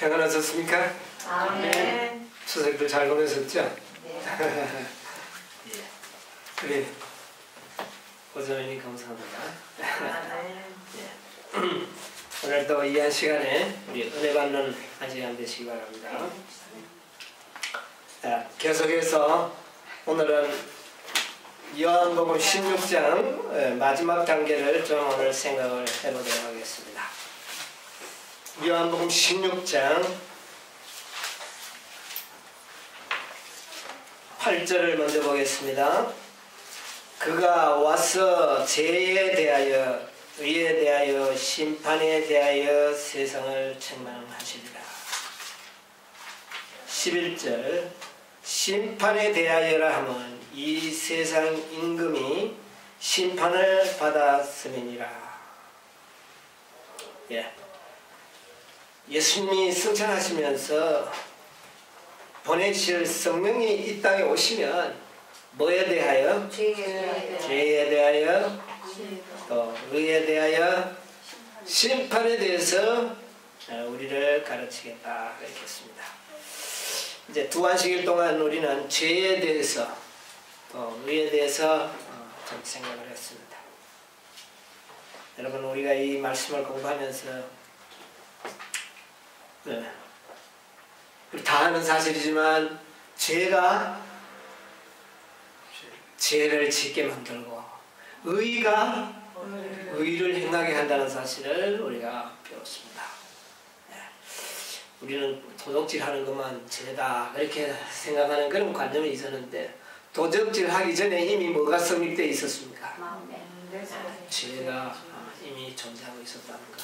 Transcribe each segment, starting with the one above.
평안하셨습니까? 아멘. 추석들 잘 보내셨죠? 네. 우리 고전님 감사합니다. 아멘. 오늘도 이 한 시간에 우리 은혜 받는 한 시간 되시기 바랍니다. 자, 계속해서 오늘은 요한복음 16장 마지막 단계를 좀 오늘 생각을 해보도록 하겠습니다. 요한복음 16장 8절을 먼저 보겠습니다. 그가 와서 죄에 대하여 의에 대하여 심판에 대하여 세상을 책망하시리라. 11절 심판에 대하여라 하면 이 세상 임금이 심판을 받았음이니라. 예수님이 승천하시면서 보내실 성령이 이 땅에 오시면 뭐에 대하여? 죄에 대하여 또 의에 대하여 심판에 대해서 우리를 가르치겠다 이렇게 했습니다. 이제 두 안식일 동안 우리는 죄에 대해서 또 의에 대해서 좀 생각을 했습니다. 여러분 우리가 이 말씀을 공부하면서 우리 다 아는 사실이지만 죄가 죄를 짓게 만들고 의가 의를 행하게 한다는 사실을 우리가 배웠습니다. 우리는 도적질하는 것만 죄다 그렇게 생각하는 그런 관념이 있었는데 도적질하기 전에 이미 뭐가 성립되어 있었습니까? 죄가 이미 존재하고 있었다는 걸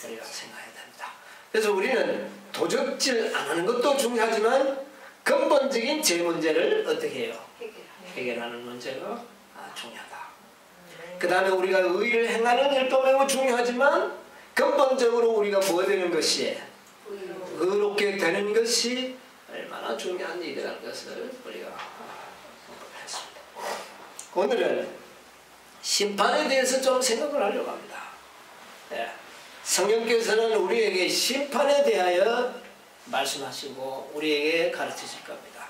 우리가 생각해야 됩니다. 그래서 우리는 도적질 안 하는 것도 중요하지만 근본적인 죄 문제를 어떻게 해요? 해결하는 문제가 중요하다. 그 다음에 우리가 의를 행하는 일도 매우 중요하지만 근본적으로 우리가 뭐 되는 것이 의롭게 되는 것이 얼마나 중요한 일이라는 것을 우리가 공부했습니다. 오늘은 심판에 대해서 좀 생각을 하려고 합니다. 성령께서는 우리에게 심판에 대하여 말씀하시고 우리에게 가르치실 겁니다.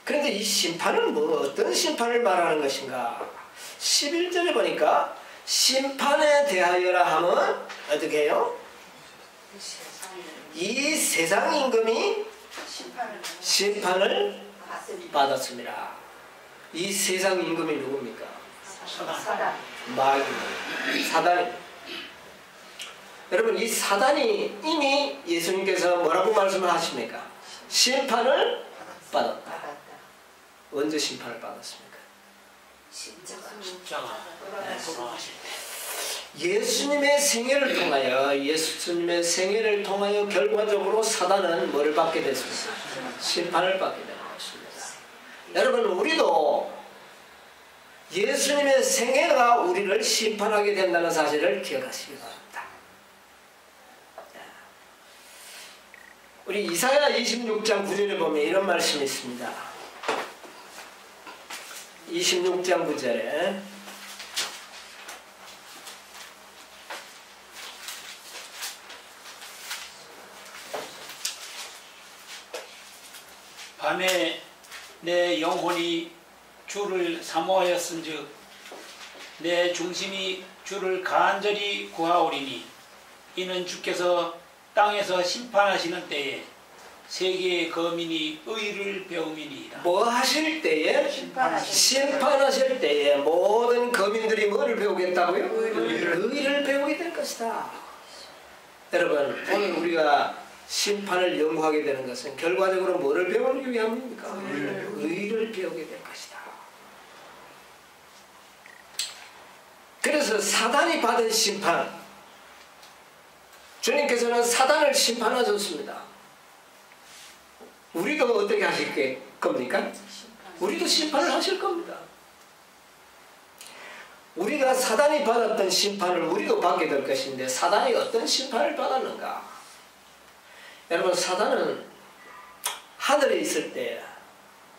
그런데 이 심판은 어떤 심판을 말하는 것인가? 11절에 보니까 심판에 대하여라 하면 어떻게 해요? 이 세상 임금이 심판을 받았습니다. 이 세상 임금이 누굽니까? 마귀, 사단입니다. 여러분 이 사단이 이미 예수님께서 뭐라고 말씀을 하십니까? 심판을 받았다. 언제 심판을 받았습니까? 십자가. 예수님의 생애를 통하여 결과적으로 사단은 뭐를 받게 됐습니까? 심판을 받게 되는 것입니다. 여러분 우리도 예수님의 생애가 우리를 심판하게 된다는 사실을 기억하시기 바랍니다. 우리 이사야 26장 9절에 보면 이런 말씀이 있습니다. 26장 9절에 밤에 내 영혼이 주를 사모하였은즉 내 중심이 주를 간절히 구하오리니 이는 주께서 땅에서 심판하시는 때에 세계의 거민이 의를 배움이니이다. 뭐 하실 때에? 심판하실 때에 모든 거민들이 뭐를 배우겠다고요? 의를 배우게 될 것이다. 여러분 오늘 우리가 심판을 연구하게 되는 것은 결과적으로 뭐를 배우기 위함입니까? 의를 배우게 될 것이다. 그래서 사단이 받은 심판, 주님께서는 사단을 심판하셨습니다. 우리도 어떻게 하실 겁니까? 우리도 심판을 하실 겁니다. 우리가 사단이 받았던 심판을 우리도 받게 될 것인데 사단이 어떤 심판을 받았는가? 여러분 사단은 하늘에 있을 때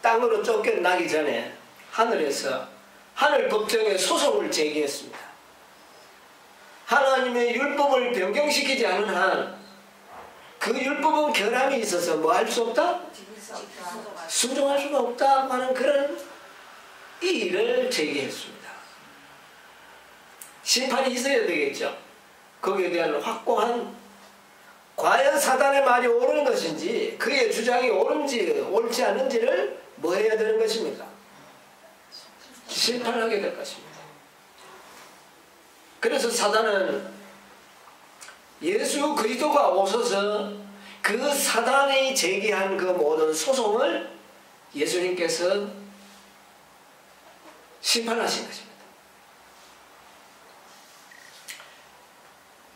땅으로 쫓겨나기 전에 하늘에서 하늘 법정에 소송을 제기했습니다. 하나님의 율법을 변경시키지 않은 한 그 율법은 결함이 있어서 뭐 할 수 없다? 순종할 수가 없다 하는 그런 이의를 제기했습니다. 심판이 있어야 되겠죠. 거기에 대한 확고한, 과연 사단의 말이 옳은 것인지 그의 주장이 옳은지 옳지 않은지를 뭐 해야 되는 것입니까? 심판하게 될 것입니다. 그래서 사단은 예수 그리스도가 오셔서 그 사단이 제기한 그 모든 소송을 예수님께서 심판하신 것입니다.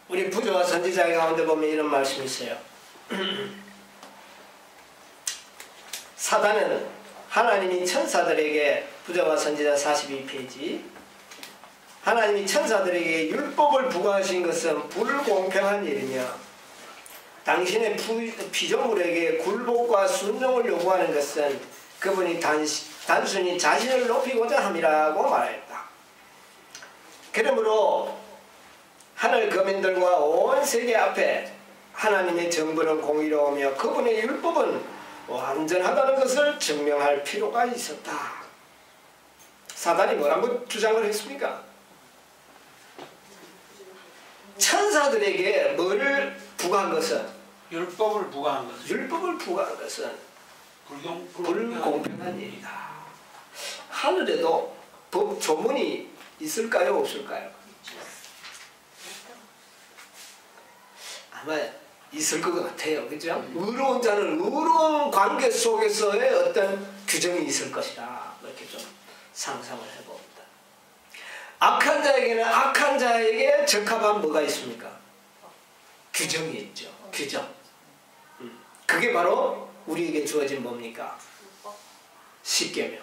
우리 부조와 선지자 가운데 보면 이런 말씀이 있어요. 사단은 하나님이 천사들에게, 부조와 선지자 42페이지, 하나님이 천사들에게 율법을 부과하신 것은 불공평한 일이며 당신의 피조물에게 굴복과 순종을 요구하는 것은 그분이 단순히 자신을 높이고자 함이라고 말하였다. 그러므로 하늘 거민들과 온 세계 앞에 하나님의 정부는 공의로우며 그분의 율법은 완전하다는 것을 증명할 필요가 있었다. 사단이 뭐라고 주장을 했습니까? 천사들에게 뭐를 부과한 것은? 율법을 부과한 것은? 율법을 부과한 것은 불공평한 일이다. 하늘에도 법 조문이 있을까요? 없을까요? 아마 있을 것 같아요. 그죠? 의로운 자는 의로운 관계 속에서의 어떤 규정이 있을 것이다. 이렇게 좀 상상을 해봅니다. 악한 자에게는 악한 자에게 적합한 뭐가 있습니까? 규정이 있죠. 규정. 그게 바로 우리에게 주어진 뭡니까? 십계명.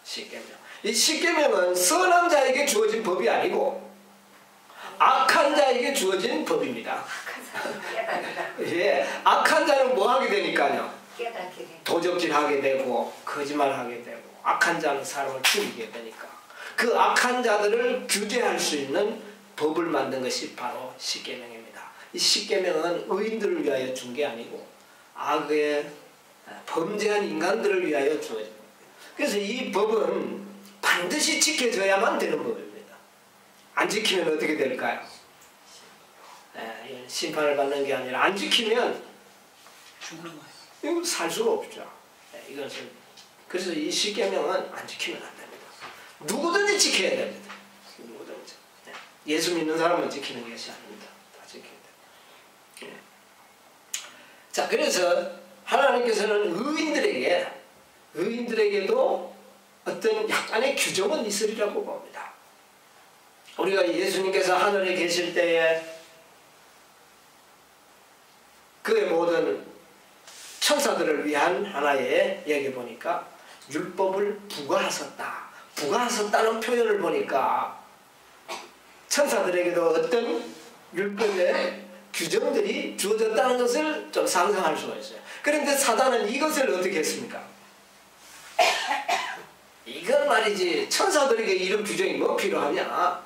십계명. 이 십계명은 선한 자에게 주어진 법이 아니고 악한 자에게 주어진 법입니다. 예, 악한 자는 뭐 하게 되니까요? 도적질하게 되고 거짓말하게 되고 악한 자는 사람을 죽이게 되니까 그 악한 자들을 규제할 수 있는 법을 만든 것이 바로 십계명입니다. 이 십계명은 의인들을 위하여 준 게 아니고 악의 범죄한 인간들을 위하여 주어진 겁니다. 그래서 이 법은 반드시 지켜져야만 되는 법입니다. 안 지키면 어떻게 될까요? 심판을 받는 게 아니라 안 지키면 죽는 거예요. 이거 살 수가 없죠. 이것은 그래서 이 십계명은 안 지키면 안 됩니다. 누구든지 지켜야 됩니다. 누구든지. 예수 믿는 사람은 지키는 것이 아닙니다. 다 지켜야 돼요. 자, 그래서 하나님께서는 의인들에게도 어떤 약간의 규정은 있으리라고 봅니다. 우리가 예수님께서 하늘에 계실 때에 그의 모든 천사들을 위한 하나의 얘기 보니까 율법을 부과하셨다. 부과하셨다는 표현을 보니까 천사들에게도 어떤 율법의 규정들이 주어졌다는 것을 좀 상상할 수가 있어요. 그런데 사단은 이것을 어떻게 했습니까? 이건 말이지 천사들에게 이런 규정이 뭐 필요하냐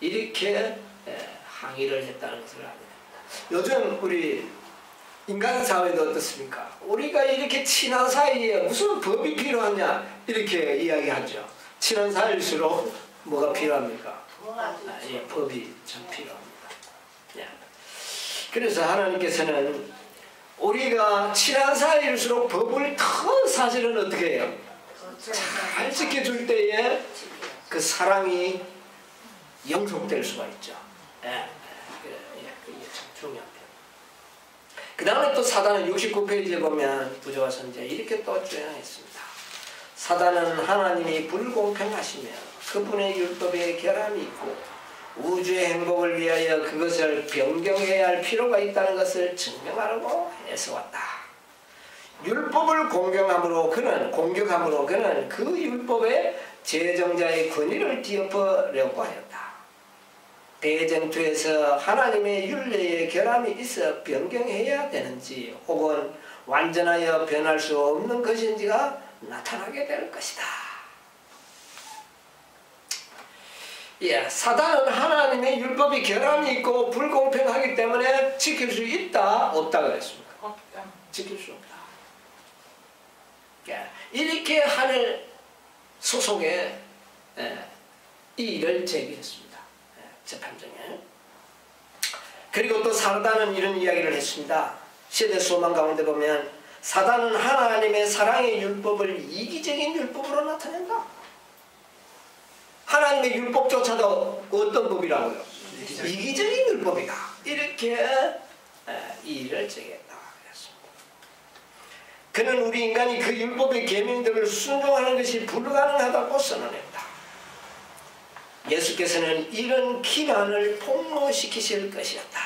이렇게 항의를 했다는 것을 알게 됩니다. 요즘 우리 인간 사회도 어떻습니까? 우리가 이렇게 친한 사이에 무슨 법이 필요하냐 이렇게 이야기하죠. 친한 사이일수록 뭐가 필요합니까? 법이 좀 필요합니다. 그래서 하나님께서는 우리가 친한 사이일수록 법을 더 사실은 어떻게 해요? 잘 지켜줄 때에 그 사랑이 영속될 수가 있죠. 그게 참 중요합니다. 그 다음에 또 사단은 69페이지에 보면 부조와 선지자 이렇게 또 주장했습니다. 사단은 하나님이 불공평하시며 그분의 율법에 결함이 있고 우주의 행복을 위하여 그것을 변경해야 할 필요가 있다는 것을 증명하려고 애써왔다. 율법을 공격함으로 그는 그 율법의 제정자의 권위를 뒤엎으려고 하였다. 대쟁투에서 하나님의 율례에 결함이 있어 변경해야 되는지 혹은 완전하여 변할 수 없는 것인지가 나타나게 될 것이다. 예, 사단은 하나님의 율법이 결함이 있고 불공평하기 때문에 지킬 수 있다, 없다 그랬습니다. 없다. 지킬 수 없다. 예, 이렇게 하늘 소송에 이 일을 제기했습니다. 재판정에. 그리고 또 사단은 이런 이야기를 했습니다. 시대 소망 가운데 보면 사단은 하나님의 사랑의 율법을 이기적인 율법으로 나타낸다. 하나님의 율법조차도 어떤 법이라고요? 이기적인 율법이다. 이렇게 이 일을 제기했다. 그는 우리 인간이 그 율법의 계명들을 순종하는 것이 불가능하다고 선언했다. 예수께서는 이런 기만을 폭로시키실 것이었다.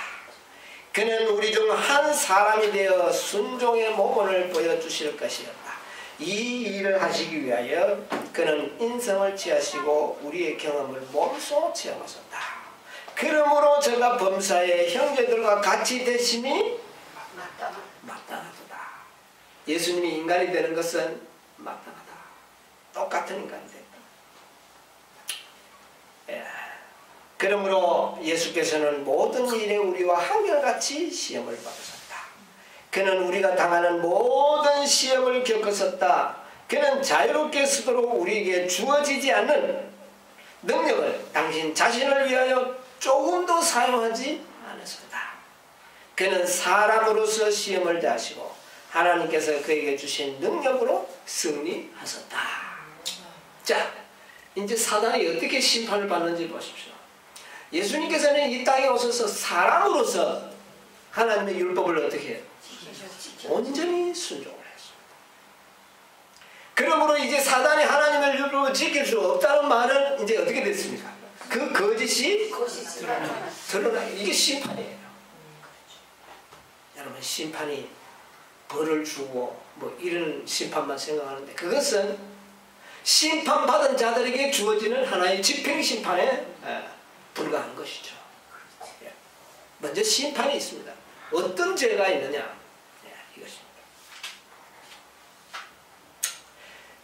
그는 우리 중 한 사람이 되어 순종의 모범을 보여주실 것이었다. 이 일을 하시기 위하여 그는 인성을 취하시고 우리의 경험을 몸소 체험하셨다. 그러므로 저가 범사의 형제들과 같이 되심이 마땅하다. 예수님이 인간이 되는 것은 마땅하다. 똑같은 인간이 된다. 그러므로 예수께서는 모든 일에 우리와 한결같이 시험을 받으셨다. 그는 우리가 당하는 모든 시험을 겪었었다. 그는 자유롭게 쓰도록 우리에게 주어지지 않는 능력을 당신 자신을 위하여 조금도 사용하지 않았었다. 그는 사람으로서 시험을 다하시고 하나님께서 그에게 주신 능력으로 승리하셨다. 자, 이제 사단이 어떻게 심판을 받는지 보십시오. 예수님께서는 이 땅에 오셔서 사람으로서 하나님의 율법을 어떻게 해요? 온전히 순종을 했습니다. 그러므로 이제 사단이 하나님의 율법을 지킬 수 없다는 말은 이제 어떻게 됐습니까? 그 거짓이 드러나. 이게 심판이에요. 여러분, 심판이 벌을 주고 뭐 이런 심판만 생각하는데 그것은 심판받은 자들에게 주어지는 하나의 집행심판에 불과한 것이죠. 먼저 심판이 있습니다. 어떤 죄가 있느냐, 이것입니다.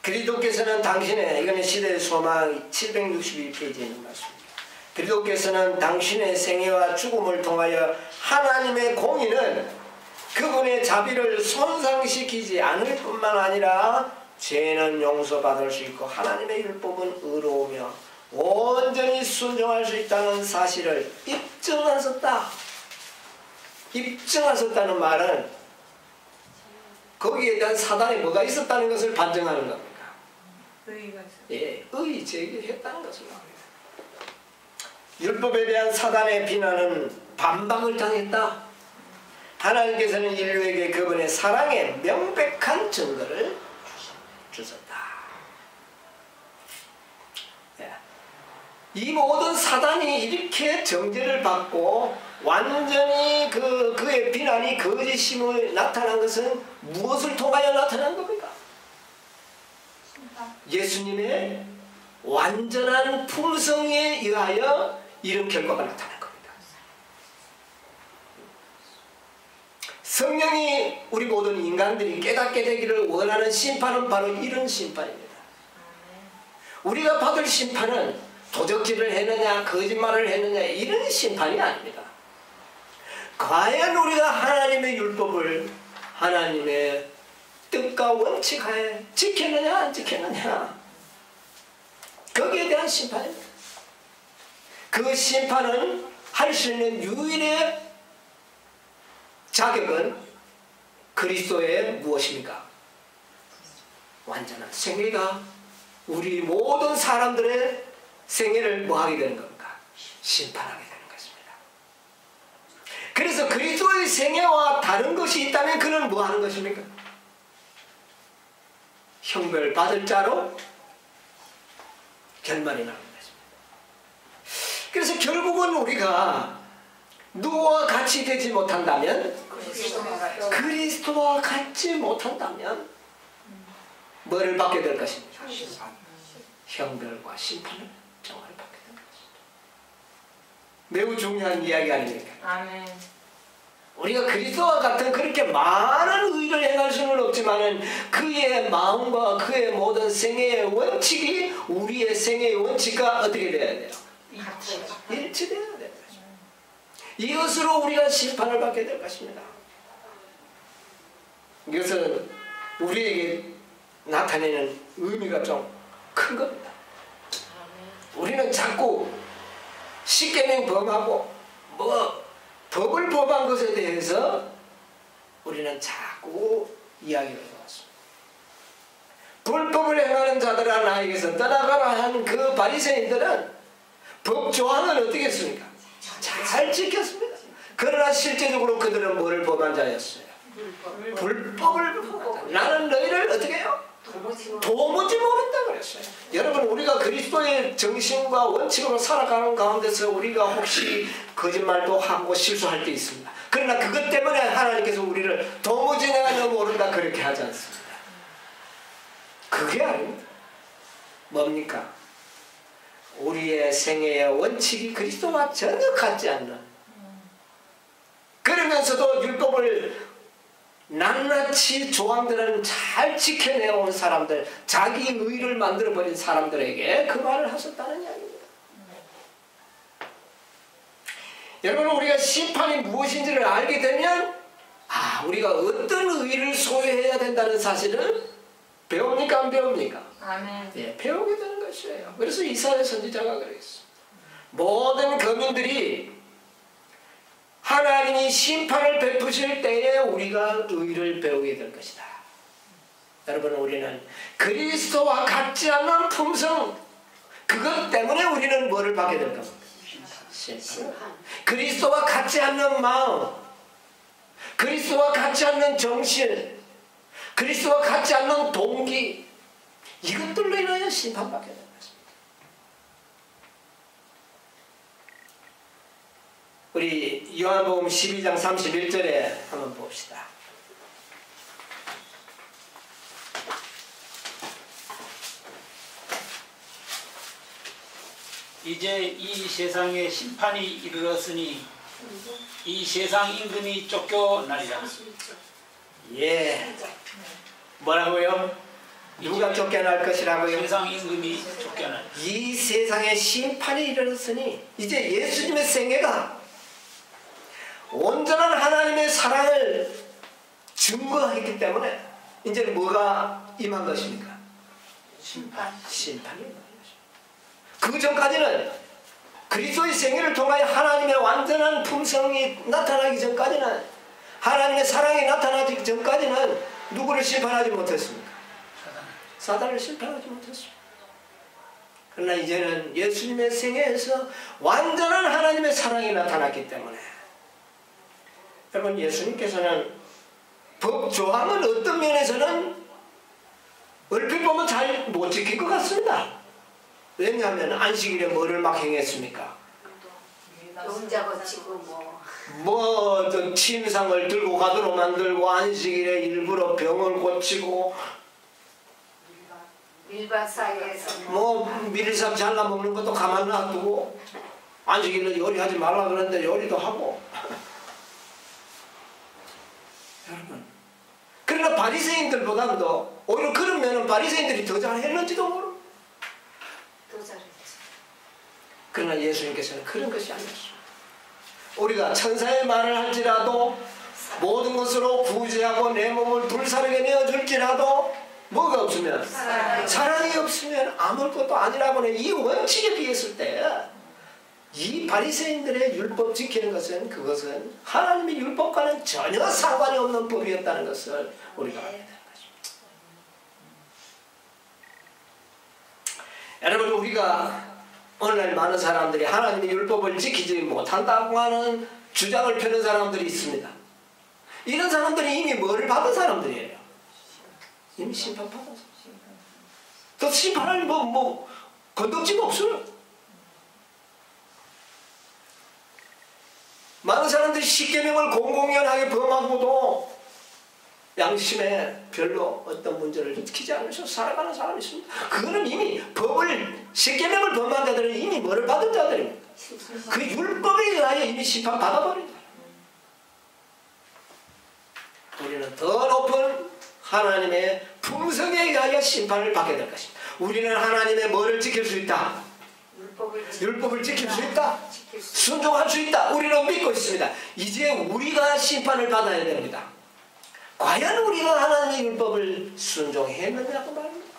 그리스도께서는 당신의, 이거는 시대의 소망 762페이지에 있는 말씀입니다. 그리스도께서는 당신의 생애와 죽음을 통하여 하나님의 공의는 그분의 자비를 손상시키지 않을 뿐만 아니라 죄는 용서받을 수 있고 하나님의 율법은 의로우며 온전히 순종할 수 있다는 사실을 입증하셨다. 입증하셨다는 말은 거기에 대한 사단에 뭐가 있었다는 것을 반증하는 겁니다. 예, 의의 제기했다는 것을 말합니다. 율법에 대한 사단의 비난은 반박을 당했다. 하나님께서는 인류에게 그분의 사랑의 명백한 증거를 주셨다. 이 모든 사단이 이렇게 정죄를 받고 완전히 그의 비난이 거짓임을 나타난 것은 무엇을 통하여 나타난 겁니까? 예수님의 완전한 품성에 의하여 이런 결과가 나타난 겁니다. 성령이 우리 모든 인간들이 깨닫게 되기를 원하는 심판은 바로 이런 심판입니다. 우리가 받을 심판은 도적질을 했느냐 거짓말을 했느냐 이런 심판이 아닙니다. 과연 우리가 하나님의 율법을 하나님의 뜻과 원칙하에 지켰느냐 안 지켰느냐, 거기에 대한 심판입니다. 그 심판은 할 수 있는 유일의 자격은 그리스도의 무엇입니까? 완전한 생애가 우리 모든 사람들의 생애를 뭐하게 되는 겁니까? 심판하게 되는 것입니다. 그래서 그리스도의 생애와 다른 것이 있다면 그는 뭐하는 것입니까? 형벌받을 자로 결말이 나는 것입니다. 그래서 결국은 우리가 누구와 같이 되지 못한다면, 그리스도와 같지 못한다면 뭐를 받게 될 것입니까? 형벌과 심판을 정말 받게 될 것입니다. 매우 중요한 이야기 아닙니까? 아멘. 우리가 그리스도와 같은 그렇게 많은 의를 행할 수는 없지만은 그의 마음과 그의 모든 생애의 원칙이 우리의 생애의 원칙과 어떻게 되어야 돼요? 일치되어야 되는 것입니다. 이것으로 우리가 심판을 받게 될 것입니다. 이것은 우리에게 나타내는 의미가 좀 큰 겁니다. 우리는 자꾸 십계명 범하고 법을 범한 것에 대해서 우리는 자꾸 이야기를 해왔습니다. 불법을 행하는 자들아 나에게서 떠나가라 한 그 바리새인들은 법 조항을 어떻게 했습니까? 잘 지켰습니다. 그러나 실제적으로 그들은 뭐를 범한 자였어요? 불법을 범한 자. 나는 너희를 어떻게 해요? 도무지 모른다 그랬어요. 여러분, 우리가 그리스도의 정신과 원칙으로 살아가는 가운데서 우리가 혹시 거짓말도 하고 실수할 때 있습니다. 그러나 그것 때문에 하나님께서 우리를 도무지 내가 너 모른다 그렇게 하지 않습니다. 그게 아닙니다. 뭡니까? 우리의 생애의 원칙이 그리스도와 전혀 같지 않는, 그러면서도 율법을 낱낱이 조항들은 잘 지켜내온 사람들, 자기 의를 만들어버린 사람들에게 그 말을 하셨다는 이야기입니다. 여러분, 우리가 심판이 무엇인지를 알게 되면 우리가 어떤 의를 소유해야 된다는 사실을 배웁니까? 안 배웁니까? 아멘. 예, 배우게 되는 것이에요. 그래서 이사야 선지자가 그랬어요. 모든 거민들이 하나님이 심판을 베푸실 때에 우리가 의를 배우게 될 것이다. 여러분, 우리는 그리스도와 같지 않는 품성, 그것 때문에 우리는 뭐를 받게 될 겁니까? 심판. 그리스도와 같지 않는 마음, 그리스도와 같지 않는 정신, 그리스도와 같지 않는 동기, 이것들로 인하여 심판받게 됩니다. 우리 요한복음 12장 31절에 한번 봅시다. 이제 이 세상에 심판이 이르렀으니 이 세상 임금이 쫓겨나리라. 예. 뭐라고요? 누가 쫓겨날 것이라고요? 세상 임금이 쫓겨나리라. 이 세상에 심판이 이르렀으니 이제 예수님의 생애가 온전한 하나님의 사랑을 증거했기 때문에 이제는 뭐가 임한 것입니까? 심판이 임한 것입니다. 그 전까지는 그리스도의 생애를 통하여 하나님의 완전한 품성이 나타나기 전까지는, 하나님의 사랑이 나타나기 전까지는 누구를 심판하지 못했습니까? 사단을 심판하지 못했습니다. 그러나 이제는 예수님의 생애에서 완전한 하나님의 사랑이 나타났기 때문에, 여러분, 예수님께서는 법 조항은 어떤 면에서는 얼핏 보면 잘 못 지킬 것 같습니다. 왜냐하면 안식일에 뭐를 막 행했습니까? 용자 거치고 뭐 침상을 들고 가도록 만들고, 안식일에 일부러 병을 고치고, 밀밭 사이에서 뭐 미리삽 잘라 먹는 것도 가만 놔두고, 안식일에 요리하지 말라 그러는데 요리도 하고. 여러분, 그러나 바리새인들보다도 오히려 그러면 바리새인들이 더 잘했는지도 모르고. 또 잘했지. 그러나 예수님께서는 그런 것이 아니었습니다. 우리가 천사의 말을 할지라도, 모든 것으로 구제하고 내 몸을 불사르게 내어줄지라도 뭐가 없으면, 사랑이 없으면 아무것도 아니라고는 이 원칙에 비했을 때, 이 바리새인들의 율법 지키는 것은, 그것은 하나님의 율법과는 전혀 상관이 없는 법이었다는 것을 우리가 알게 되는 것입니다. 여러분, 우리가 오늘날 많은 사람들이 하나님의 율법을 지키지 못한다고 하는 주장을 펴는 사람들이 있습니다. 이런 사람들이 이미 뭐를 받은 사람들이에요? 이미 심판 받았어. 또 심판할 건덕지가 없어요. 많은 사람들이 십계명을 공공연하게 범하고도 양심에 별로 어떤 문제를 일으키지 않으셔서 살아가는 사람이 있습니다. 그거는 이미 십계명을 범한 자들은 이미 뭐를 받은 자들입니다. 그 율법에 의하여 이미 심판 받아버린다. 우리는 더 높은 하나님의 품성에 의하여 심판을 받게 될 것입니다. 우리는 하나님의 뭐를 지킬 수 있다? 율법을 지킬 수 있다. 순종할 수 있다. 우리는 믿고 있습니다. 이제 우리가 심판을 받아야 됩니다. 과연 우리가 하나님의 율법을 순종했느냐고 말입니다.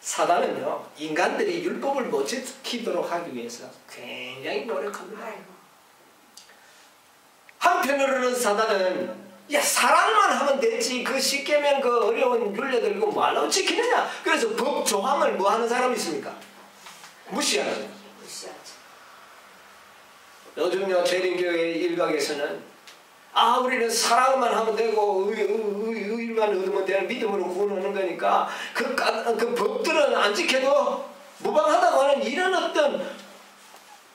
사단은요, 인간들이 율법을 못 지키도록 하기 위해서 굉장히 노력합니다. 한편으로는 사단은 야, 사랑만 하면 되지, 그 십계명 그 어려운 율례들 이거 뭐하려고 지키느냐. 그래서 법 조항을 뭐 하는 사람이 있습니까? 무시하는 거예요. 요즘요 재림교회 일각에서는 우리는 사랑만 하면 되고 의만 얻으면 되는 믿음으로 구원하는 거니까 그 법들은 안 지켜도 무방하다고 하는 이런 어떤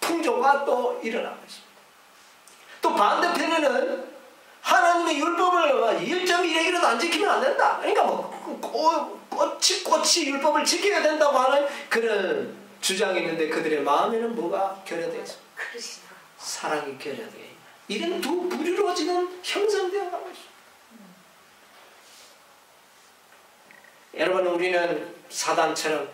풍조가 또 일어나고 있습니다. 또 반대편에는 하나님의 율법을 1.1회기라도 안 지키면 안 된다. 그러니까 뭐 꼬치 율법을 지켜야 된다고 하는 그런 주장이 있는데 그들의 마음에는 뭐가 결여되어 있습니다. 사랑이 결여되어 있는 이런 두 부류로 지금 형성되어 가고 있습니다. 여러분, 우리는 사단처럼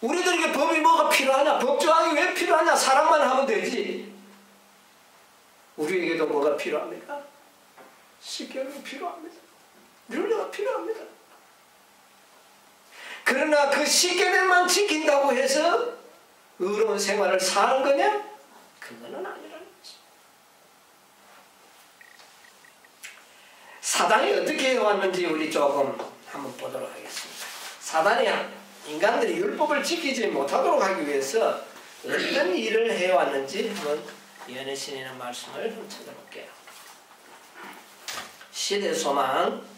우리들에게 법이 뭐가 필요하냐, 법조항이 왜 필요하냐, 사랑만 하면 되지. 우리에게도 뭐가 필요합니까? 십계명이 필요합니다. 율례가 필요합니다. 그러나 그 십계명만 지킨다고 해서 의로운 생활을 사는 거냐? 그거는 아니라는 거지. 사단이 어떻게 해왔는지 우리 조금 한번 보도록 하겠습니다. 사단이 인간들이 율법을 지키지 못하도록 하기 위해서 어떤 일을 해왔는지 한번 연애신이라는 말씀을 한번 찾아볼게요. 시대소망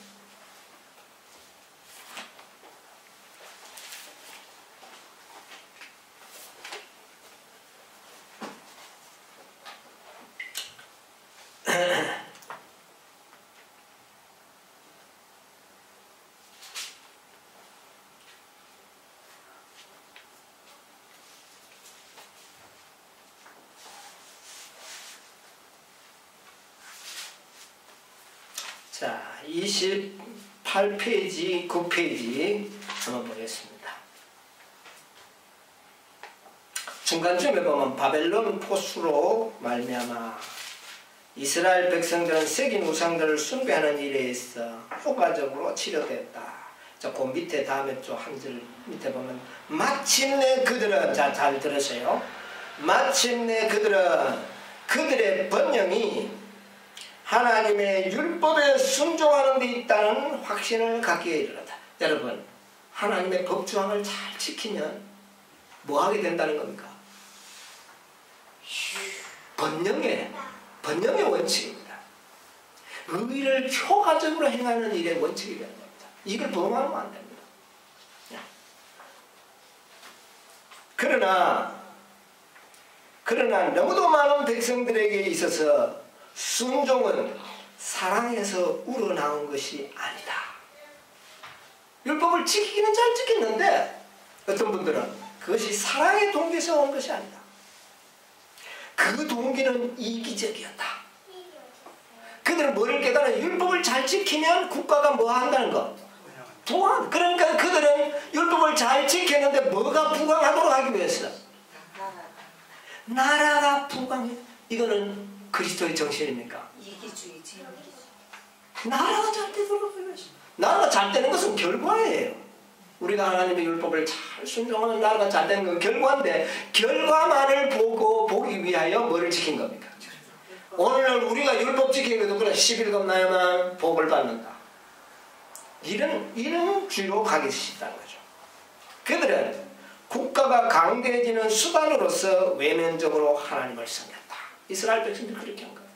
28페이지, 9페이지 한번 보겠습니다. 중간쯤에 보면 바벨론 포수로 말미암아 이스라엘 백성들은 새긴 우상들을 숭배하는 일에 있어 효과적으로 치료됐다. 자, 그 밑에 다음에 또 한 줄 밑에 보면 마침내 그들은, 자, 잘 들으세요. 마침내 그들은 그들의 번영이 하나님의 율법에 순종하는 데 있다는 확신을 갖기에 이르렀다. 여러분, 하나님의 법조항을 잘 지키면 뭐 하게 된다는 겁니까? 번영의 원칙입니다. 의를 효과적으로 행하는 일의 원칙이 되는 겁니다. 이걸 범하면 안 됩니다. 그러나 너무도 많은 백성들에게 있어서 순종은 사랑에서 우러나온 것이 아니다. 율법을 지키기는 잘 지켰는데 어떤 분들은 그것이 사랑의 동기에서 온 것이 아니다. 그 동기는 이기적이었다. 그들은 뭐를 깨달아? 율법을 잘 지키면 국가가 뭐 한다는 거? 부강. 그러니까 그들은 율법을 잘 지켰는데 뭐가 부강하도록 하기 위해서? 나라가 부강해. 이거는 그리스도의 정신입니까? 이기주의지. 나라가 잘 되도록 하기 위해서. 나라가 잘 되는 것은 결과예요. 우리가 하나님의 율법을 잘 순종하면 나라가 잘 되는 건 결과인데 결과만을 보기 위하여 뭐를 지킨 겁니까? 오늘날 우리가 율법 지키는 것도 그래 11급 나야만 복을 받는다. 이런 주로 가기 쉽다는 거죠. 그들은 국가가 강대해지는 수단으로서 외면적으로 하나님을 섬겼다. 이스라엘 백성들이 그렇게 한 거예요.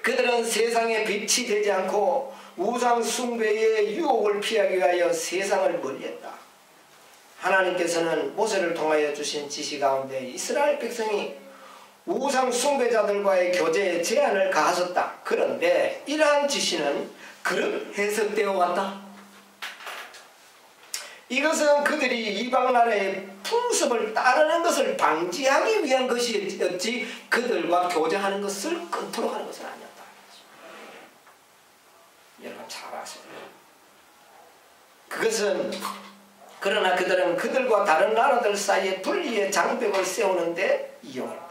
그들은 세상에 빛이 되지 않고 우상 숭배의 유혹을 피하기 위하여 세상을 멀리했다. 하나님께서는 모세를 통하여 주신 지시 가운데 이스라엘 백성이 우상 숭배자들과의 교제에 제한을 가하셨다. 그런데 이러한 지시는 그렇게 해석되어 왔다. 이것은 그들이 이방 나라의 풍습을 따르는 것을 방지하기 위한 것이었지 그들과 교제하는 것을 끊도록 하는 것은 아니었다. 여러분 잘 아세요. 그러나 그들은 그들과 다른 나라들 사이에 분리의 장벽을 세우는데 이용했다.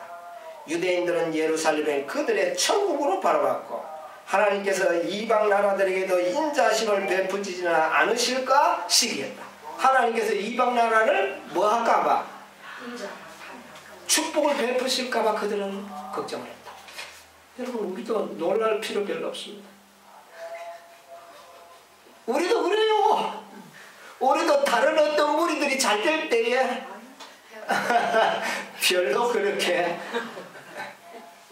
유대인들은 예루살렘을 그들의 천국으로 바라봤고 하나님께서 이방 나라들에게도 인자심을 베푸지는 않으실까 시기했다. 하나님께서 이방 나라를 뭐 할까봐? 축복을 베푸실까봐 그들은 걱정을 했다. 여러분, 우리도 놀랄 필요 별로 없습니다. 우리도 그래요. 우리도 다른 어떤 무리들이 잘 될 때에 별로 그렇게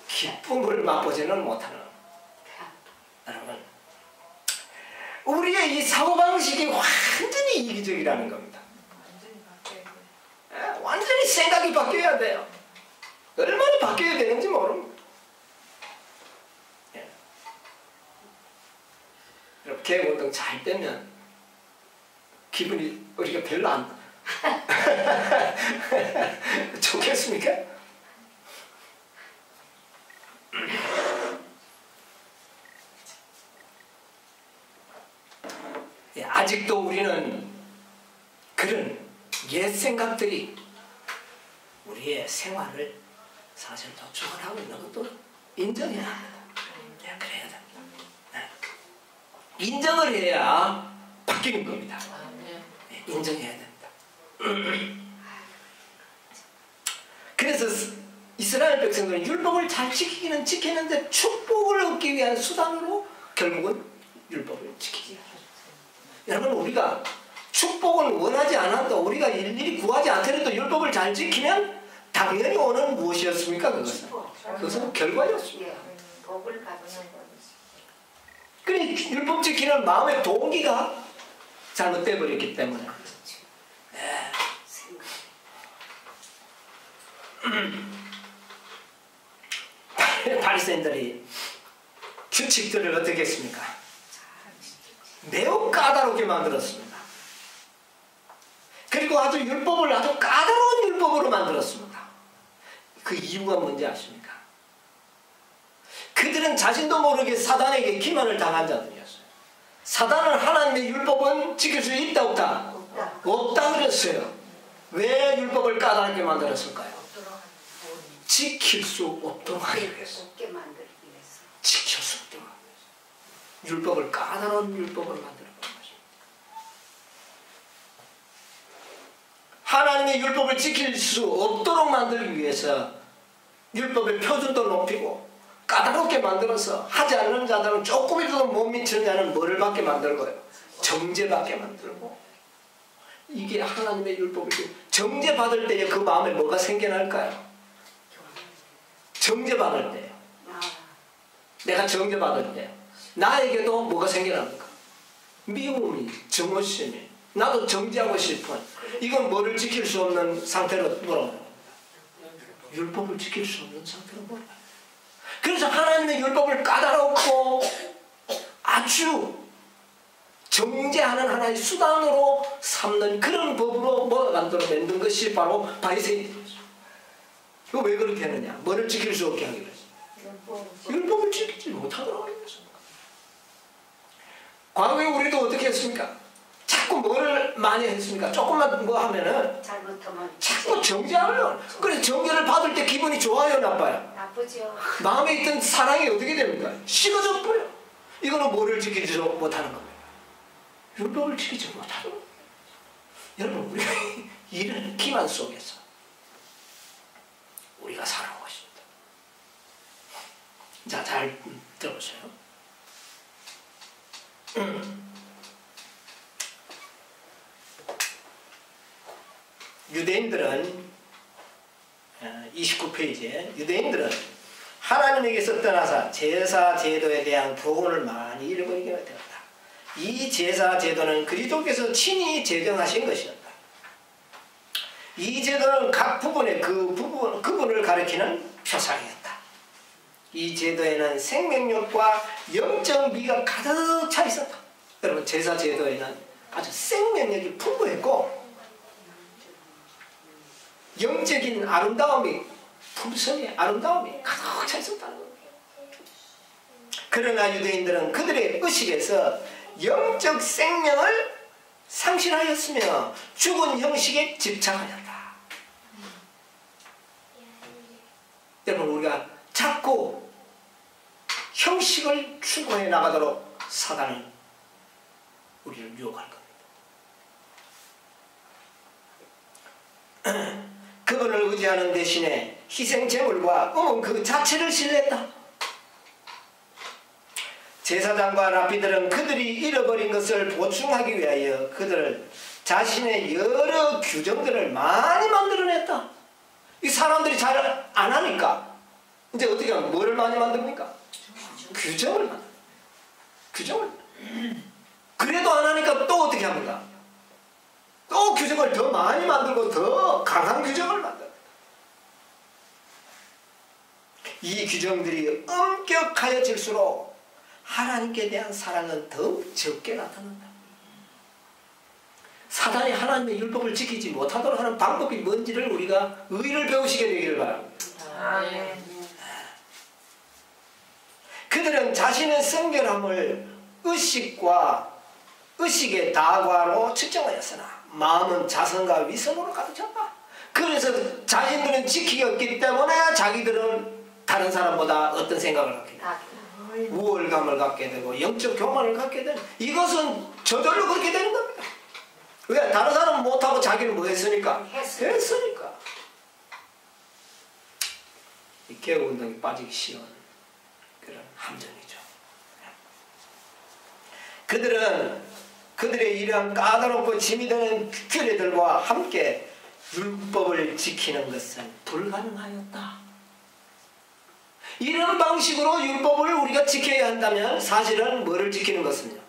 기쁨을 맛보지는 못하는, 여러분, 우리의 이 사고방식이 완전히 이기적이라는 겁니다. 완전히 생각이 바뀌어야 돼요. 얼마나 바뀌어야 되는지 모릅니다. 여러분, 계획운동 잘 되면 기분이 우리가 별로 안 좋겠습니까? 아직도 우리는 그런 옛 생각들이 우리의 생활을 사실 더 주관하고 있는 것도 인정해야 합니다. 그래야 됩니다. 인정을 해야 바뀌는 겁니다. 인정해야 됩니다. 그래서 이스라엘 백성들은 율법을 잘 지키기는 지키는데 축복을 얻기 위한 수단으로 결국은 율법을 지키기. 여러분, 우리가 축복을 원하지 않아도 우리가 일일이 구하지 않더라도 율법을 잘 지키면 당연히 오는 무엇이었습니까? 그것은 결과였습니다. 복을 받는 것이지. 그러니 율법 지키는 마음의 동기가 잘못돼 버렸기 때문에. 바리새인들이 규칙들을 어떻게 했습니까? 매우 까다롭게 만들었습니다. 그리고 아주 율법을 아주 까다로운 율법으로 만들었습니다. 그 이유가 뭔지 아십니까? 그들은 자신도 모르게 사단에게 기만을 당한 자들이었어요. 사단은 하나님의 율법은 지킬 수 있다 없다? 없다 그랬어요. 왜 율법을 까다롭게 만들었을까요? 지킬 수 없도록 하기 위해서. 지킬 수 없도록 하기 위해서. 율법을 까다로운 율법을 만들었던 것입니다. 하나님의 율법을 지킬 수 없도록 만들기 위해서 율법의 표준도 높이고 까다롭게 만들어서 하지 않는 자들은 조금이라도 못 미치는 자는 뭐를 받게 만들고요? 정죄받게 만들고. 이게 하나님의 율법이고, 정죄받을 때에 그 마음에 뭐가 생겨날까요? 정죄받을 때요. 내가 정죄받을 때 나에게도 뭐가 생겨납니까? 미움이, 증오심이, 나도 정죄하고 싶은, 이건 뭐를 지킬 수 없는 상태로 뭐라고 합니다. 율법을 지킬 수 없는 상태로 뭐라고 합니다. 그래서 하나님의 율법을 까다롭고 아주 정죄하는 하나의 수단으로 삼는 그런 법으로 만든 것이 바로 바리새인들이었어요. 이거 왜 그렇게 하느냐? 뭐를 지킬 수 없게 하기 위해서. 율법을 지키지 못하도록 하기 위해서. 과거에 우리도 어떻게 했습니까? 자꾸 뭐를 많이 했습니까? 조금만 뭐 하면은 자꾸 정죄하려고. 그래서 정죄를 받을 때 기분이 좋아요, 나빠요? 나쁘죠. 마음에 있던 사랑이 어떻게 됩니까? 식어져 버려. 이거는 뭐를 지키지 못하는 겁니다. 율법을 지키지 못하도록. 여러분, 우리가 이런 기만 속에서 우리가 살아온 것입니다. 자, 잘 들어보세요. 유대인들은 29페이지에 유대인들은 하나님에게서 떠나서 제사 제도에 대한 교훈을 많이 잃어버리게 되었다. 이 제사 제도는 그리스도께서 친히 제정하신 것이었다. 이 제도는 각 부분의 그분을 가리키는 표상이었다. 이 제도에는 생명력과 영적 미가 가득 차 있었다. 여러분, 제사 제도에는 아주 생명력이 풍부했고 영적인 아름다움이, 품성의 아름다움이 가득 차 있었다는 겁니다. 그러나 유대인들은 그들의 의식에서 영적 생명을 상실하였으며 죽은 형식에 집착하였다. 여러분, 우리가 자꾸 형식을 추구해 나가도록 사단은 우리를 유혹할 겁니다. 그분을 의지하는 대신에 희생제물과 그 자체를 신뢰했다. 제사장과 랍비들은 그들이 잃어버린 것을 보충하기 위하여 그들을 자신의 여러 규정들을 많이 만들어냈다. 이 사람들이 잘 안 하니까 이제 어떻게 하면 뭐를 많이 만듭니까? 규정을 만듭니다. 규정을. 그래도 안 하니까 또 어떻게 합니까? 또 규정을 더 많이 만들고 더 강한 규정을 만듭니다. 이 규정들이 엄격하여질수록 하나님께 대한 사랑은 더욱 적게 나타난다. 사단이 하나님의 율법을 지키지 못하도록 하는 방법이 뭔지를 우리가 의를 배우시게 되기를 바랍니다. 그들은 자신의 성결함을 의식의 다과로 측정하였으나 마음은 자성과 위선으로 가득 찼다. 그래서 자신들은 지키겠기 때문에 자기들은 다른 사람보다 어떤 생각을 갖게 된다. 우월감을 갖게 되고 영적 교만을 갖게 되는, 이것은 저절로 그렇게 되는 겁니다. 왜? 다른 사람은 못하고 자기는 뭐 했으니까? 했으니까. 이 개혁운동에 빠지기 쉬운 그런 함정이죠. 그들은 그들의 이러한 까다롭고 짐이 되는 규례들과 함께 율법을 지키는 것은 불가능하였다. 이런 방식으로 율법을 우리가 지켜야 한다면 사실은 뭐를 지키는 것은요?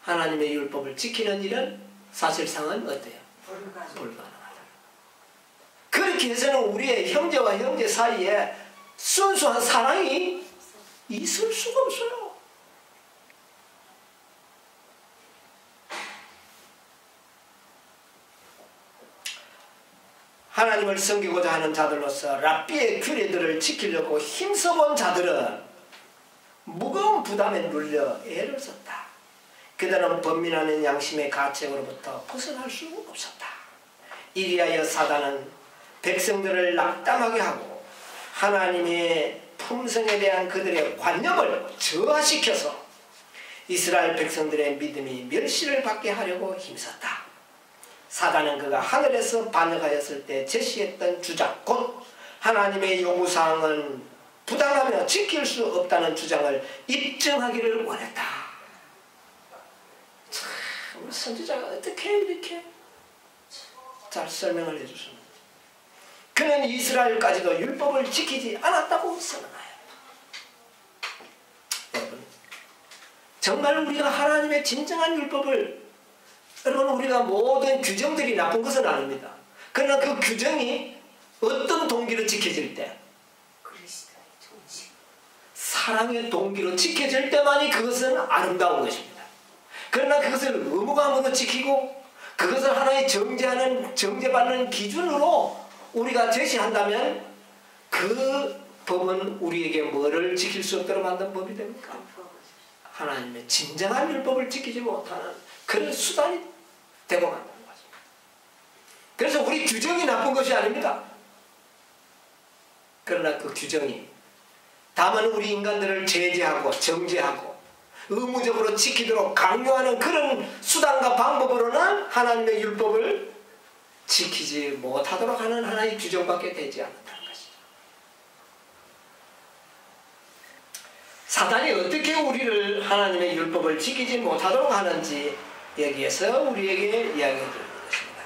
하나님의 율법을 지키는 일은 사실상은 어때요? 불가능하다. 그렇게 해서는 우리의 형제와 형제 사이에 순수한 사랑이 있을 수가 없어요. 하나님을 섬기고자 하는 자들로서 랍비의 규례들을 지키려고 힘써본 자들은 무거운 부담에 눌려 애를 썼다. 그들은 번민하는 양심의 가책으로부터 벗어날 수 없었다. 이리하여 사단은 백성들을 낙담하게 하고 하나님의 품성에 대한 그들의 관념을 저하시켜서 이스라엘 백성들의 믿음이 멸시를 받게 하려고 힘썼다. 사단은 그가 하늘에서 반역하였을 때 제시했던 주장, 곧 하나님의 요구사항은 부당하며 지킬 수 없다는 주장을 입증하기를 원했다. 참, 우리 선지자가 어떻게 이렇게 잘 설명을 해주십니까? 그는 이스라엘까지도 율법을 지키지 않았다고 선언하였다. 여러분, 정말 우리가 하나님의 진정한 율법을, 여러분, 우리가 모든 규정들이 나쁜 것은 아닙니다. 그러나 그 규정이 어떤 동기로 지켜질 때? 사랑의 동기로 지켜질 때만이 그것은 아름다운 것입니다. 그러나 그것을 의무감으로 지키고 그것을 하나의 정죄받는 기준으로 우리가 제시한다면 그 법은 우리에게 뭐를 지킬 수 없도록 만든 법이 됩니까? 하나님의 진정한 율법을 지키지 못하는 그런 수단이 되고 만다는 거죠. 그래서 우리 규정이 나쁜 것이 아닙니다. 그러나 그 규정이 다만 우리 인간들을 제재하고 정죄하고 의무적으로 지키도록 강요하는 그런 수단과 방법으로는 하나님의 율법을 지키지 못하도록 하는 하나의 규정밖에 되지 않는다는 것이죠. 사단이 어떻게 우리를 하나님의 율법을 지키지 못하도록 하는지 여기에서 우리에게 이야기해 주는 것입니다.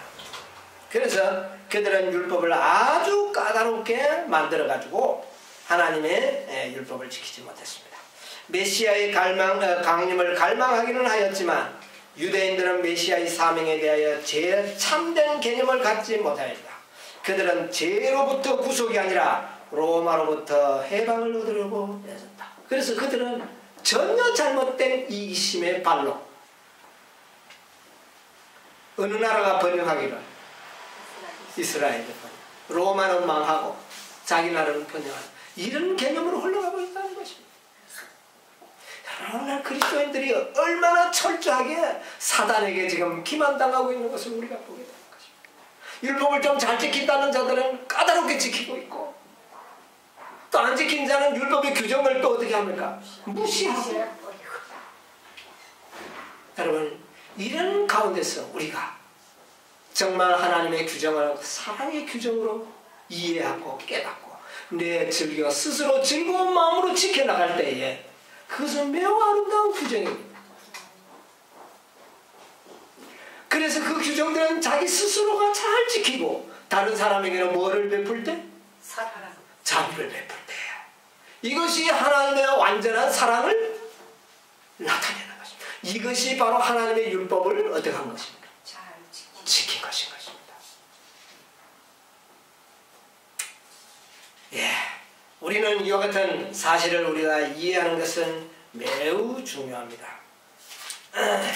그래서 그들은 율법을 아주 까다롭게 만들어가지고 하나님의 율법을 지키지 못했습니다. 메시아의 강림을 갈망하기는 하였지만 유대인들은 메시아의 사명에 대하여 제일 참된 개념을 갖지 못하였다. 그들은 죄로부터 구속이 아니라 로마로부터 해방을 얻으려고 애썼다. 그래서 그들은 전혀 잘못된 이기심의 발로 어느 나라가 번영하기를? 이스라엘이 번영. 로마는 망하고 자기 나라는 번영하는 이런 개념으로 흘러가고 있다는 것입니다. 오늘날 그리스도인들이 얼마나 철저하게 사단에게 지금 기만당하고 있는 것을 우리가 보게 되는 것입니다. 율법을 좀 잘 지킨다는 자들은 까다롭게 지키고 있고, 또 안 지킨 자는 율법의 규정을 또 어떻게 합니까? 무시하고. 여러분, 이런 가운데서 우리가 정말 하나님의 규정을 사랑의 규정으로 이해하고 깨닫고 내 즐겨 스스로 즐거운 마음으로 지켜나갈 때에 그것은 매우 아름다운 규정입니다. 그래서 그 규정들은 자기 스스로가 잘 지키고 다른 사람에게는 뭐를 베풀 때? 사랑. 자비를 베풀 때예요. 이것이 하나님의 완전한 사랑을 나타내는 것입니다. 이것이 바로 하나님의 율법을 어떻게 한 것입니까? 잘 지킨 것인 것입니다. 예, 우리는 이와 같은 사실을 우리가 이해하는 것은 매우 중요합니다.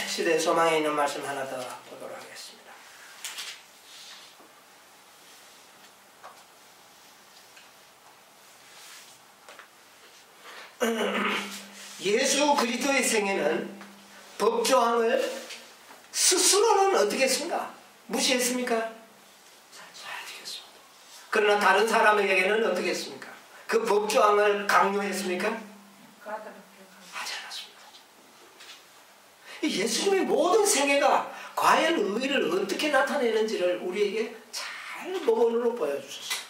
시대 소망에 있는 말씀 하나 더 보도록 하겠습니다. 예수 그리스도의 생애는 법조항을 스스로는 어떻게 했습니까? 무시했습니까? 무시했습니다. 그러나 다른 사람에게는 어떻게 했습니까? 그 법조항을 강요했습니까? 하지 않았습니다. 예수님의 모든 생애가 과연 의를 어떻게 나타내는지를 우리에게 잘 모범으로 보여주셨어요.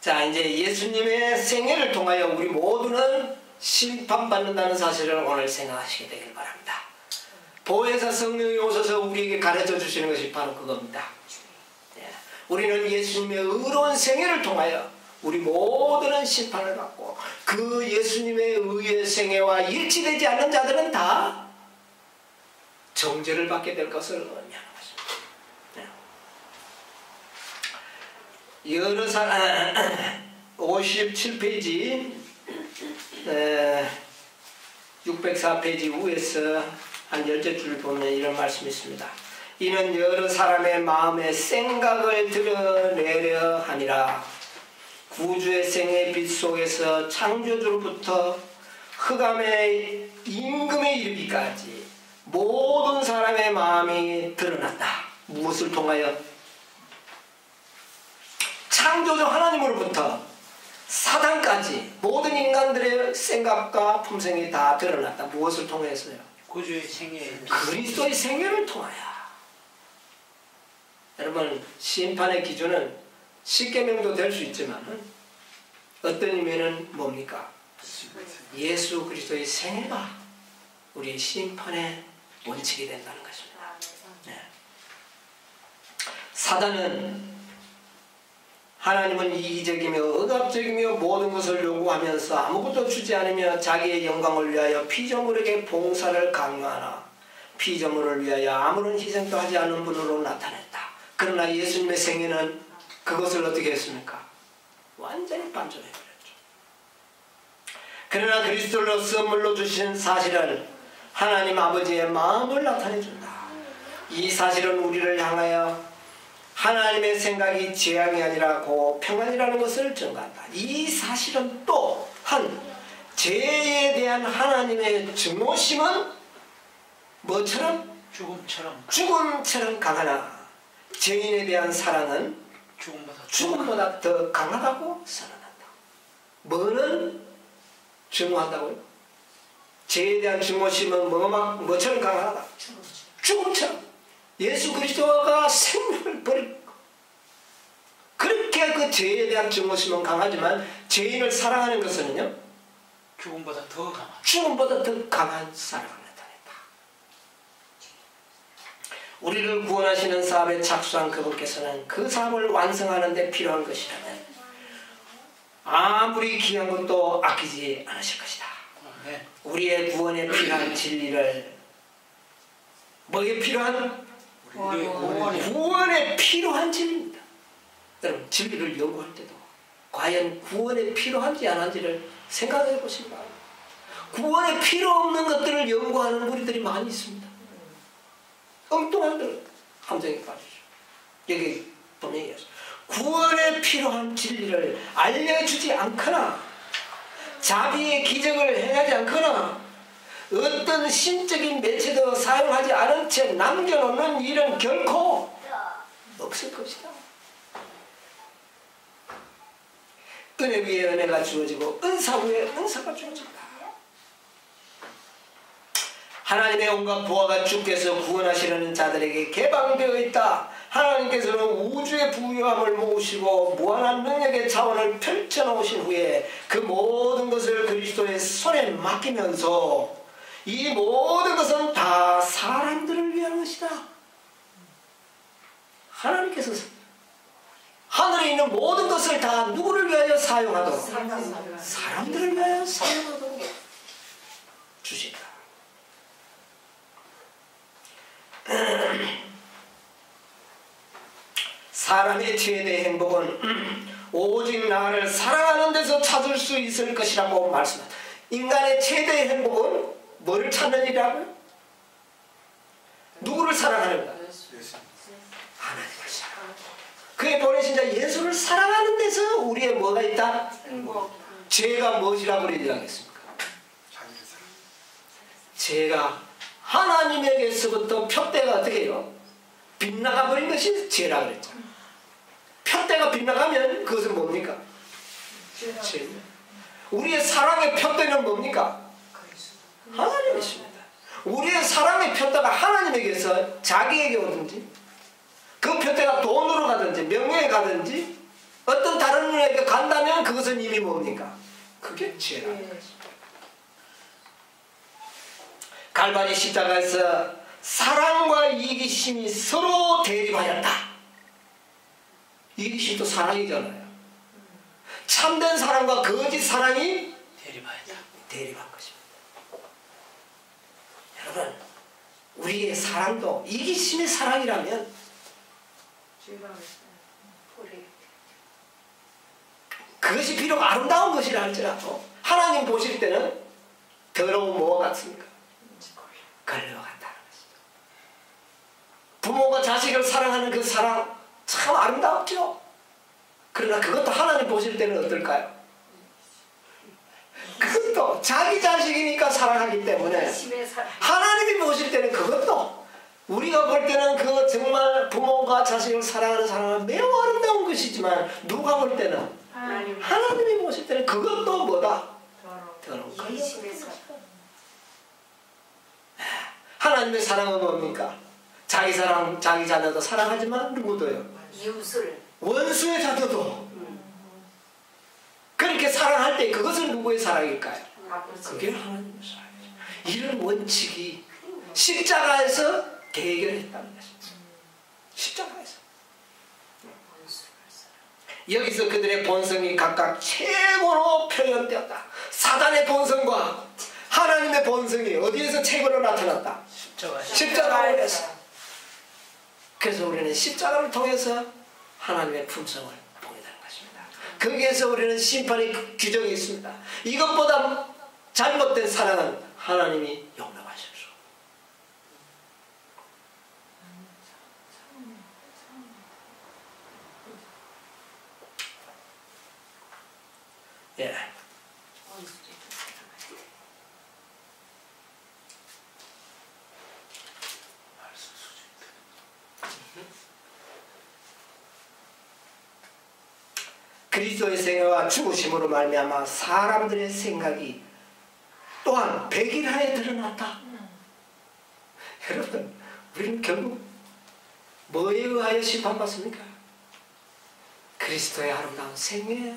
자, 이제 예수님의 생애를 통하여 우리 모두는 심판받는다는 사실을 오늘 생각하시게 되길 바랍니다. 보혜사 성령이 오셔서 우리에게 가르쳐 주시는 것이 바로 그겁니다. 우리는 예수님의 의로운 생애를 통하여 우리 모두는 심판을 받고 그 예수님의 의의 생애와 일치되지 않는 자들은 다 정죄를 받게 될 것을 의미하는 것입니다. 여러 사람 57페이지 604페이지 위에서 한 10줄 보면 이런 말씀이 있습니다. 이는 여러 사람의 마음의 생각을 드러내려 하니라. 구주의 생의 빛 속에서 창조주로부터 흑암의 임금에 이르기까지 모든 사람의 마음이 드러났다. 무엇을 통하여? 창조주 하나님으로부터 사단까지 모든 인간들의 생각과 품성이 다 드러났다. 무엇을 통해서요? 구주의 생애, 그리스도의 생애를 통하여. 여러분, 심판의 기준은 십계명도 될 수 있지만 어떤 의미는 뭡니까? 예수 그리스도의 생애가 우리의 심판의 원칙이 된다는 것입니다. 네. 사단은 하나님은 이기적이며 억압적이며 모든 것을 요구하면서 아무것도 주지 않으며 자기의 영광을 위하여 피조물에게 봉사를 강요하나 피조물을 위하여 아무런 희생도 하지 않은 분으로 나타냈다. 그러나 예수님의 생애는 그것을 어떻게 했습니까? 완전히 반전해버렸죠. 그러나 그리스도로 선물로 주신 사실은 하나님 아버지의 마음을 나타내준다. 이 사실은 우리를 향하여 하나님의 생각이 재앙이 아니라 평안이라는 것을 증거한다. 이 사실은 또한 죄에 대한 하나님의 증오심은 뭐처럼? 죽음처럼 강하나 죄인에 대한 사랑은 죽음보다 더 강하다고 선언한다. 뭐는 증오한다고요? 죄에 대한 증오심은 뭐처럼 강하다? 죽음처럼. 예수 그리스도가 생명을 버리고 그렇게 그 죄에 대한 증오심은 강하지만 죄인을 사랑하는 것은요? 죽음보다 더 강한 사랑을 나타낸다. 우리를 구원하시는 사업에 착수한 그분께서는 그 사업을 완성하는 데 필요한 것이라면 아무리 귀한 것도 아끼지 않으실 것이다. 우리의 구원에 필요한 진리를 뭐에 필요한? 구원에 필요한 진리입니다. 여러분, 진리를 연구할 때도 과연 구원에 필요한지 안 한지를 생각해 보시기 바랍니다. 구원에 필요 없는 것들을 연구하는 우리들이 많이 있습니다. 엉뚱한 들 함정에 빠지죠. 여기 분명히 구원에 필요한 진리를 알려주지 않거나 자비의 기적을 행하지 않거나 어떤 신적인 매체도 사용하지 않은 채 남겨놓는 일은 결코 없을 것이다. 은혜 위에 은혜가 주어지고 은사 위에 은사가 주어진다. 하나님의 온갖 보화가 주께서 구원하시려는 자들에게 개방되어 있다. 하나님께서는 우주의 부유함을 모으시고 무한한 능력의 자원을 펼쳐놓으신 후에 그 모든 것을 그리스도의 손에 맡기면서 이 모든 것은 다 사람들을 위한 것이다. 하나님께서 하늘에 있는 모든 것을 다 누구를 위하여 사용하도록? 사람들을 위하여 사용하도록 주신다. 사람의 최대의 행복은 오직 나를 사랑하는 데서 찾을 수 있을 것이라고 말씀합니다. 인간의 최대의 행복은 뭐를 찾는 일이라고요? 누구를 사랑하는 가? 하나님을 사랑하는 것. 그의 보내신 자 예수를 사랑하는 데서 우리의 뭐가 있다? 죄가 무엇이라고 얘기하겠습니까? 죄가 하나님에게서부터 표대가 어떻게 해요? 빗나가 버린 것이 죄라 그랬죠. 표대가 빗나가면 그것은 뭡니까? 죄. 우리의 사랑의 표대는 뭡니까? 하나님이십니다. 우리의 사랑의 표대가 하나님에게서 자기에게 오든지 그 표대가 돈으로 가든지 명예에 가든지 어떤 다른 분에게 간다면 그것은 이미 뭡니까? 그게 죄라는 것입니다. 갈바리 십자가에서 사랑과 이기심이 서로 대립하였다. 이기심도 사랑이잖아요. 참된 사랑과 거짓 사랑이 대립한 것입니다. 여러분, 우리의 사랑도 이기심의 사랑이라면 그것이 비록 아름다운 것이라 할지라도 하나님 보실 때는 더러운 뭐와 같습니까? 걸레와 같다는 것입니다. 부모가 자식을 사랑하는 그 사랑 참 아름답죠. 그러나 그것도 하나님 보실 때는 어떨까요? 그것도 자기 자식이니까 사랑하기 때문에 하나님이 보실 때는 그것도 우리가 볼 때는 그 정말 부모가 자식을 사랑하는 사랑은 매우 아름다운 것이지만 누가 볼 때는 하나님이 보실 때는 그것도 뭐다? 더러운 것. 하나님의 사랑은 뭡니까? 자기 사랑, 자기 자녀도 사랑하지만 누구도요? 이웃을 원수의 자녀도 그렇게 사랑할 때 그것은 누구의 사랑일까요? 그게 하나님의 사랑이죠. 이런 원칙이 십자가에서 대결했다는 것입니다. 십자가에서 여기서 그들의 본성이 각각 최고로 표현되었다. 사단의 본성과 하나님의 본성이 어디에서 최고로 나타났다? 십자가에서. 그래서 우리는 십자가를 통해서 하나님의 품성을 보게 되는 것입니다. 거기에서 우리는 심판의 규정이 있습니다. 이것보다 잘못된 사랑은 하나님이 용납하십시오. 예. 그리스도의 생애와 죽으심으로 말미암아 사람들의 생각이 또한 백일하에 드러났다. 여러분, 우리는 결국 뭐에 의하여 심판받습니까? 그리스도의 아름다운 생애,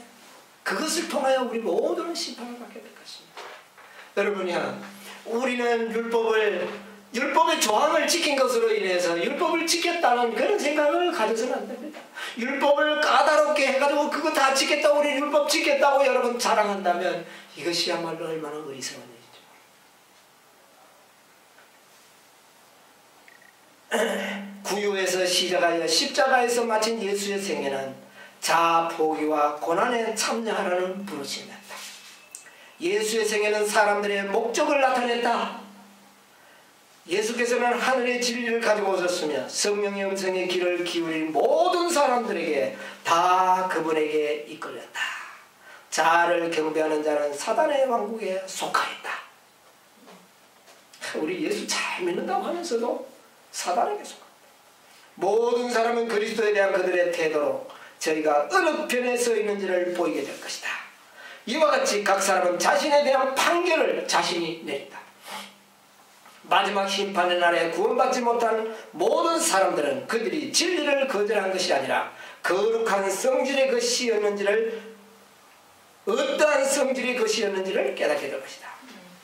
그것을 통하여 우리 모두는 심판을 받게 될 것입니다. 여러분이야, 우리는 율법의 조항을 지킨 것으로 인해서 율법을 지켰다는 그런 생각을 가져서는 안 됩니다. 율법을 까다롭게 해가지고 그거 다 지켰다고, 우리 율법 지켰다고 여러분 자랑한다면 이것이야말로 얼마나 어리석은 일이죠. 구유에서 시작하여 십자가에서 마친 예수의 생애는 자아 포기와 고난에 참여하라는 부르심이었다. 예수의 생애는 사람들의 목적을 나타냈다. 예수께서는 하늘의 진리를 가지고 오셨으며 성령의 음성의 귀를 기울인 모든 사람들에게 다 그분에게 이끌렸다. 자아를 경배하는 자는 사단의 왕국에 속하였다. 우리 예수 잘 믿는다고 하면서도 사단에게 속합니다. 모든 사람은 그리스도에 대한 그들의 태도로 저희가 어느 편에 서 있는지를 보이게 될 것이다. 이와 같이 각 사람은 자신에 대한 판결을 자신이 내린다. 마지막 심판의 날에 구원받지 못한 모든 사람들은 그들이 진리를 거절한 것이 아니라 거룩한 성질의 것이었는지를, 어떠한 성질의 것이었는지를 깨닫게 될 것이다.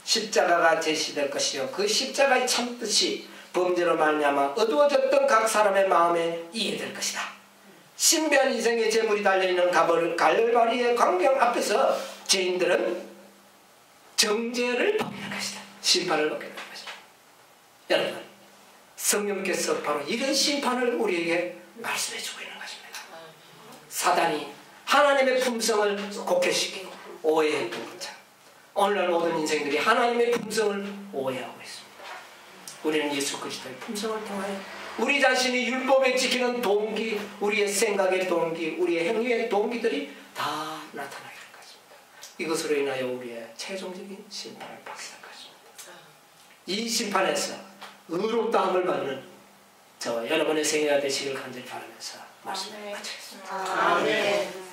십자가가 제시될 것이요 그 십자가의 참뜻이 범죄로 말미암아 어두워졌던 각 사람의 마음에 이해될 것이다. 신비한 인생의 재물이 달려있는 갈발리의 광경 앞에서 죄인들은 정죄를 받게 될 것이다. 심판을 받게 될 것이다. 여러분, 성령께서 바로 이런 심판을 우리에게 말씀해주고 있는 것입니다. 사단이 하나님의 품성을 곡해시키고 오해했던 것처럼 오늘날 모든 인생들이 하나님의 품성을 오해하고 있습니다. 우리는 예수 그리스도의 품성을 통하여 우리 자신이 율법에 지키는 동기, 우리의 생각의 동기, 우리의 행위의 동기들이 다 나타나게 될 것입니다. 이것으로 인하여 우리의 최종적인 심판을 받게 될 것입니다. 이 심판에서 의롭다함을 받는 저와 여러분의 생애가 되시길 간절히 바라면서 말씀을 마치겠습니다. 아멘.